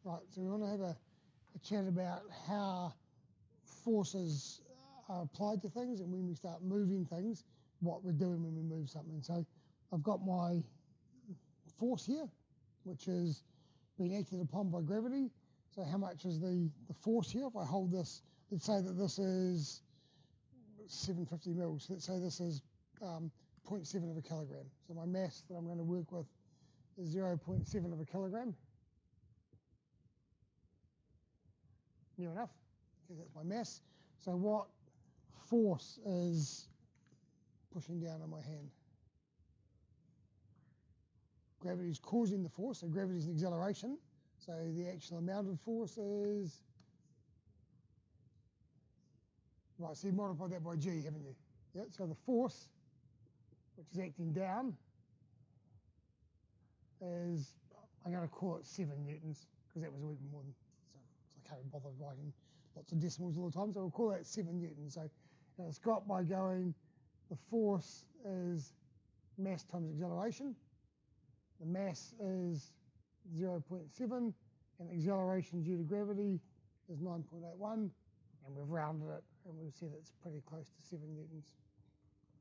Right, so we want to have a chat about how forces are applied to things, and when we start moving things, what we're doing when we move something. So I've got my force here, which is being acted upon by gravity. So how much is the force here? If I hold this, let's say that this is 750 mils. Let's say this is 0.7 of a kilogram. So my mass that I'm going to work with is 0.7 of a kilogram. Near enough, because that's my mass. So what force is pushing down on my hand? Gravity is causing the force, so gravity is an acceleration. So the actual amount of force is, right, so you multiply that by G, haven't you? Yeah, so the force, which is acting down, is, I'm going to call it 7 newtons, because that was a little bit more than, so I can't bother writing lots of decimals all the time, so we'll call that 7 newtons. So it's got by going, the force is mass times acceleration. The mass is 0.7, and acceleration due to gravity is 9.81, and we've rounded it, and we've said it's pretty close to 7 newtons.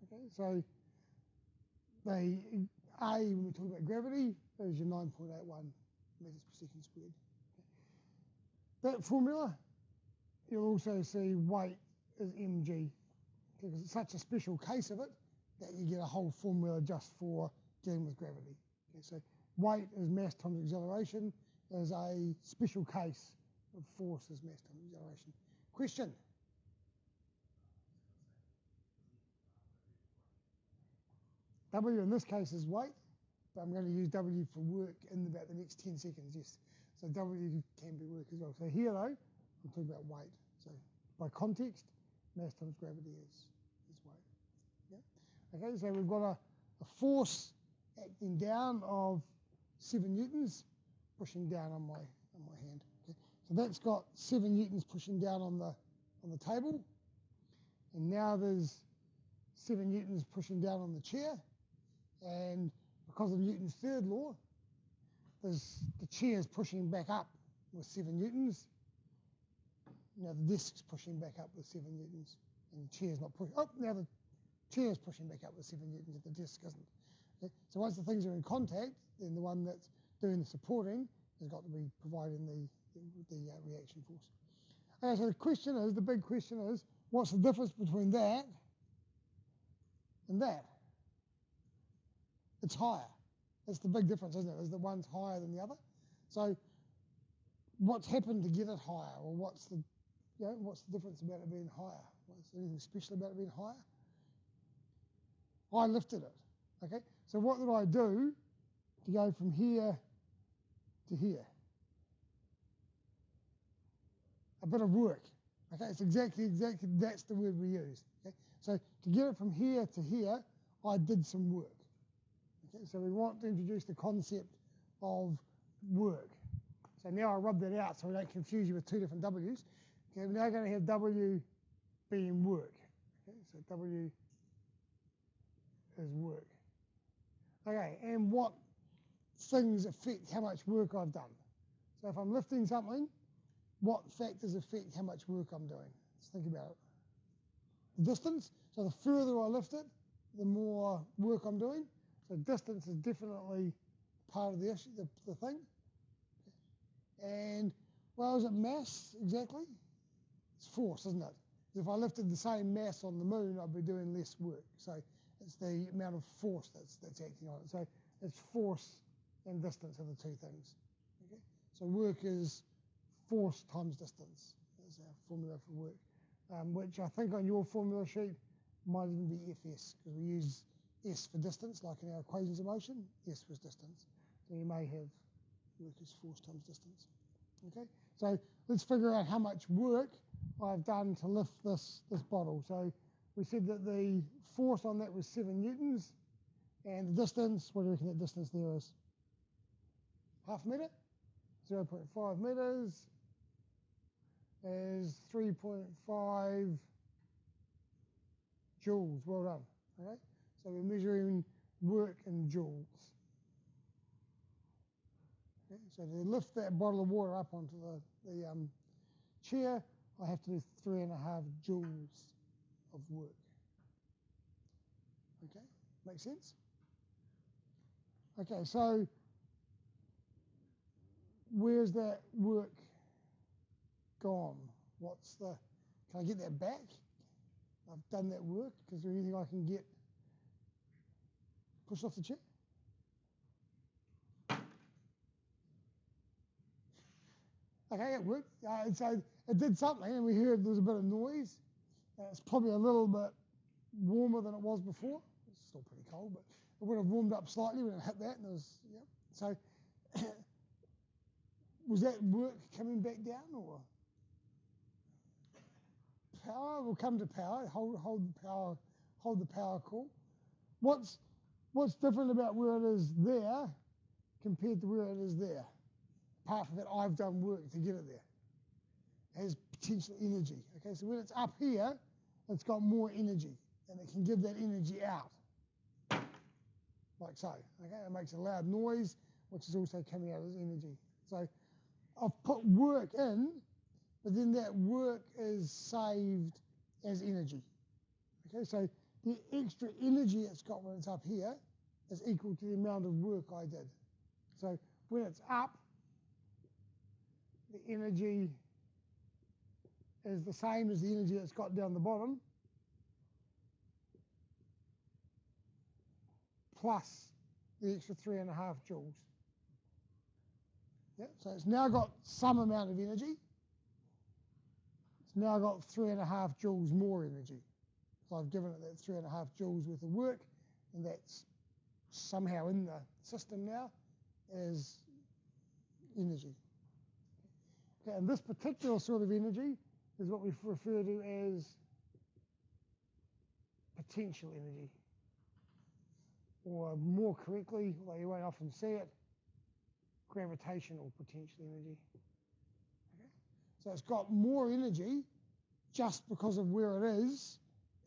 Okay, so when we talk about gravity, is your 9.81 meters per second squared. Okay. That formula, you'll also see weight is mg, because it's such a special case of it that you get a whole formula just for dealing with gravity. Okay, so weight is mass times acceleration, is a special case of force is mass times acceleration. Question? W in this case is weight, but I'm going to use W for work in about the next 10 seconds, yes. So W can be work as well. So here though, I'm talking about weight. So by context, mass times gravity is weight. Yeah? Okay, so we've got a force acting down of 7 newtons pushing down on my hand. Okay? So that's got 7 newtons pushing down on the table, and now there's 7 newtons pushing down on the chair, and because of Newton's third law, the chair is pushing back up with 7 newtons. Now the desk's pushing back up with 7 newtons, and the chair's not pushing. Oh, now the chair's pushing back up with 7 newtons, if the desk isn't. Okay? So once the things are in contact, then the one that's doing the supporting has got to be providing the reaction force. Okay, so the big question is, what's the difference between that and that? It's higher. That's the big difference, isn't it? Is that one's higher than the other? So what's happened to get it higher, or what's the difference about it being higher? What's anything special about it being higher? I lifted it. Okay, so what did I do to go from here to here? A bit of work. Okay, it's exactly that's the word we use. Okay, so to get it from here to here, I did some work. Okay, so we want to introduce the concept of work. So now I rub that out so we don't confuse you with two different W's. Okay, we're now going to have W being work. Okay, so W is work. Okay, and what things affect how much work I've done? So if I'm lifting something, what factors affect how much work I'm doing? Let's think about it. The distance, so the further I lift it, the more work I'm doing. So distance is definitely part of the issue, the thing. And, well, is it mass exactly? It's force, isn't it? If I lifted the same mass on the moon, I'd be doing less work. So it's the amount of force that's acting on it. So it's force and distance are the two things. Okay? So work is force times distance. That's our formula for work, which I think on your formula sheet might even be Fs, because we use S for distance, like in our equations of motion. S was distance. So you may have work as force times distance. Okay, so let's figure out how much work I've done to lift this bottle. So we said that the force on that was 7 newtons, and the distance, what do you reckon that distance there is? Half a metre? 0.5 metres is 3.5 joules. Well done. Okay, so we're measuring work in joules. Okay? So to lift that bottle of water up onto the chair, I have to do 3.5 joules of work. Okay, make sense? Okay, so where's that work gone? Can I get that back? I've done that work. Is there anything I can get pushed off the chair? Okay, it worked. So it did something, and we heard there was a bit of noise. It's probably a little bit warmer than it was before. It's still pretty cold, but it would have warmed up slightly when it hit that. And it was, yeah. So was that work coming back down, or power? We'll come to power. Hold the power cool. What's different about where it is there compared to where it is there? Apart from that, I've done work to get it there. It has potential energy. Okay, so when it's up here, it's got more energy, and it can give that energy out, like so. Okay, it makes a loud noise, which is also coming out as energy. So I've put work in, but then that work is saved as energy. Okay, so the extra energy it's got when it's up here is equal to the amount of work I did. So when it's up, the energy is the same as the energy it's got down the bottom, plus the extra 3.5 joules. Yeah, so it's now got some amount of energy. It's now got 3.5 joules more energy. So I've given it that 3.5 joules worth of work, and that's somehow in the system now as energy. Okay, and this particular sort of energy is what we refer to as potential energy, or more correctly, although you won't often see it, gravitational potential energy. Okay? So it's got more energy just because of where it is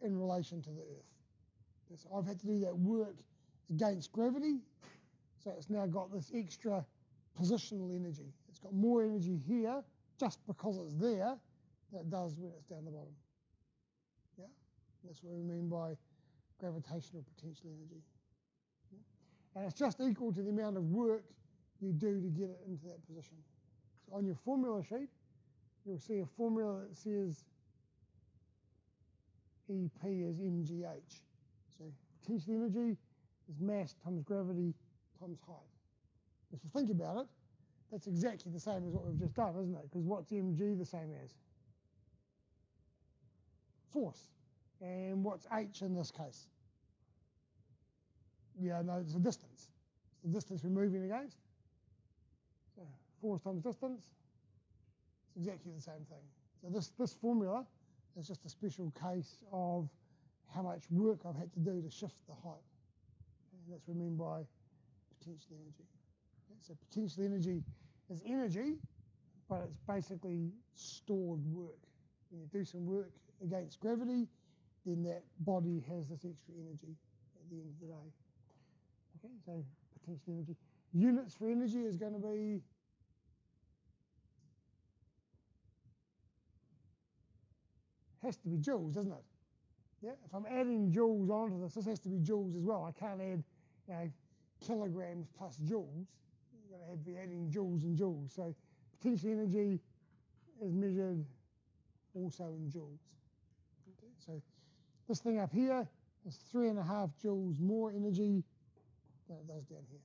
in relation to the Earth. So I've had to do that work against gravity, so it's now got this extra positional energy. It's got more energy here just because it's there than it does when it's down the bottom. Yeah? That's what we mean by gravitational potential energy. Yeah? And it's just equal to the amount of work you do to get it into that position. So on your formula sheet, you'll see a formula that says EP is mgh. So potential energy is mass times gravity times height. If you think about it, that's exactly the same as what we've just done, isn't it? Because what's mg the same as? Force. And what's h in this case? Yeah, no, it's a distance. It's the distance we're moving against. So force times distance, it's exactly the same thing. So this formula is just a special case of how much work I've had to do to shift the height. And that's what we mean by potential energy. Okay, so potential energy is energy, but it's basically stored work. When you do some work against gravity, then that body has this extra energy at the end of the day. Okay, so potential energy. Units for energy is going to be has to be joules, doesn't it? Yeah. If I'm adding joules onto this has to be joules as well. I can't add, kilograms plus joules. You're going to be adding joules and joules. So potential energy is measured also in joules. Okay, so this thing up here is 3.5 joules more energy than it does down here.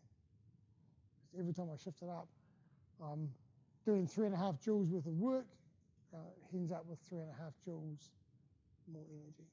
So every time I shift it up, I'm doing 3.5 joules worth of work. It ends up with 3.5 joules more energy.